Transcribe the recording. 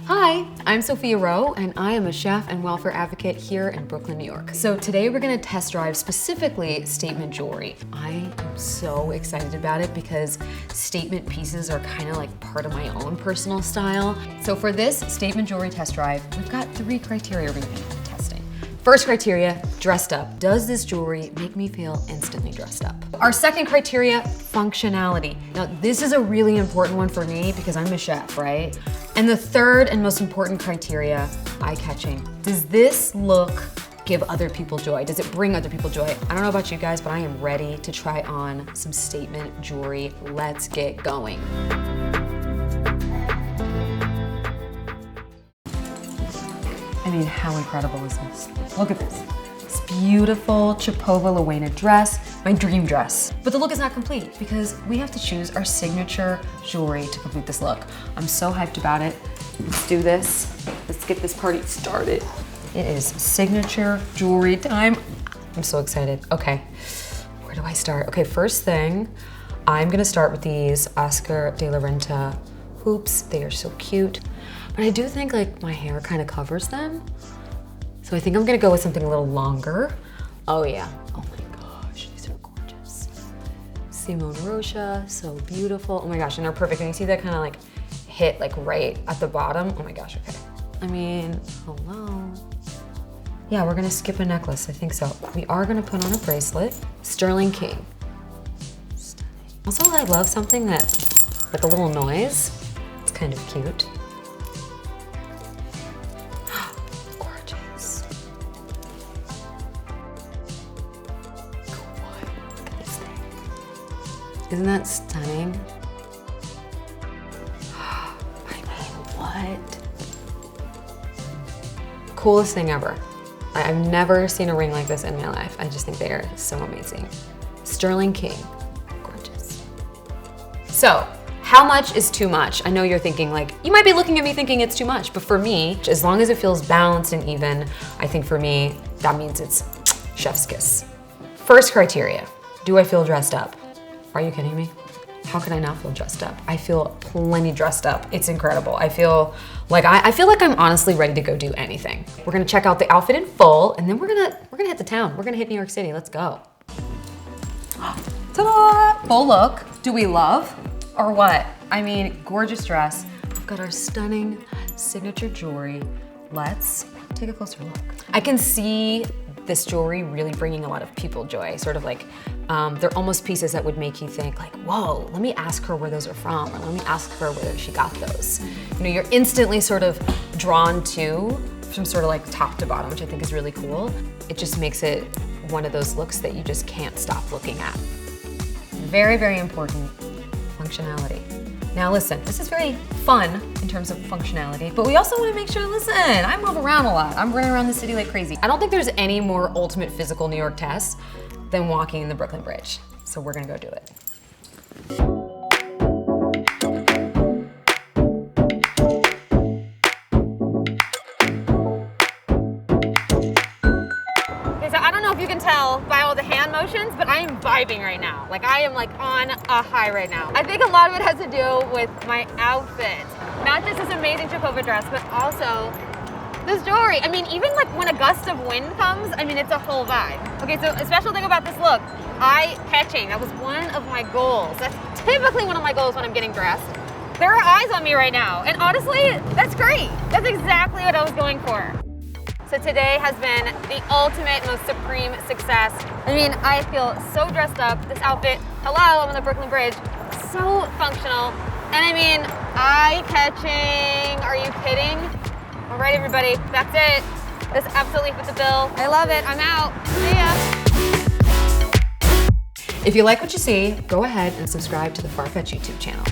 Hi, I'm Sophia Roe, and I am a chef and welfare advocate here in Brooklyn, New York. So today we're gonna test drive specifically statement jewelry. I am so excited about it because statement pieces are kind of like part of my own personal style. So for this statement jewelry test drive, we've got 3 criteria we're gonna be testing. First criteria, dressed up. Does this jewelry make me feel instantly dressed up? Our second criteria, functionality. Now, this is a really important one for me because I'm a chef, right? And the third and most important criteria, eye-catching. Does this look give other people joy? Does it bring other people joy? I don't know about you guys, but I am ready to try on some statement jewelry. Let's get going. I mean, how incredible is this? Look at this. This beautiful Chipova Luena dress, my dream dress. But the look is not complete because we have to choose our signature jewelry to complete this look. I'm so hyped about it. Let's do this. Let's get this party started. It is signature jewelry time. I'm so excited. Okay, where do I start? Okay, first thing, I'm gonna start with these Oscar de la Renta hoops. They are so cute. But I do think like my hair kind of covers them. So I think I'm gonna go with something a little longer. Oh yeah, oh my gosh, these are gorgeous. Simone Rocha, so beautiful. Oh my gosh, and they're perfect. And you see that kind of like hit like right at the bottom. Oh my gosh, okay. I mean, hello. Yeah, we're gonna skip a necklace, I think so. We are gonna put on a bracelet. Sterling King. Stunning. Also, I love something that, like a little noise. It's kind of cute. Isn't that stunning? I mean, what? Coolest thing ever. I've never seen a ring like this in my life. I just think they are so amazing. Sterling King, gorgeous. So, how much is too much? I know you're thinking like, you might be looking at me thinking it's too much, but for me, as long as it feels balanced and even, I think for me, that means it's chef's kiss. First criteria, do I feel dressed up? Are you kidding me? How can I not feel dressed up? I feel plenty dressed up. It's incredible. I feel like I'm honestly ready to go do anything. We're gonna check out the outfit in full, and then we're gonna hit the town. We're gonna hit New York City. Let's go. Ta-da! Full look. Do we love or what? I mean, gorgeous dress. We've got our stunning signature jewelry. Let's take a closer look. I can see this jewelry really bringing a lot of people joy, sort of like, they're almost pieces that would make you think like, whoa, let me ask her where those are from, or let me ask her where she got those. You know, you're instantly sort of drawn to from sort of like top to bottom, which I think is really cool. It just makes it one of those looks that you just can't stop looking at. Very, very important, functionality. Now listen, this is very fun in terms of functionality, but we also want to make sure, listen, I move around a lot. I'm running around the city like crazy. I don't think there's any more ultimate physical New York test than walking in the Brooklyn Bridge. So we're gonna go do it. Okay, so I don't know if you can tell by all the hand motions, but I am vibing right now. Like I am like on a high right now. I think a lot of it has to do with my outfit. Not just this amazing Chipova dress, but also this jewelry. I mean, even like when a gust of wind comes, I mean, it's a whole vibe. Okay, so a special thing about this look, eye-catching. That was one of my goals. That's typically one of my goals when I'm getting dressed. There are eyes on me right now, and honestly, that's great. That's exactly what I was going for. So today has been the ultimate, most supreme success. I mean, I feel so dressed up. This outfit, hello, I'm on the Brooklyn Bridge, so functional. And I mean, eye-catching, are you kidding? All right, everybody, that's it. This absolutely fit the bill. I love it, I'm out, see ya. If you like what you see, go ahead and subscribe to the Farfetch YouTube channel.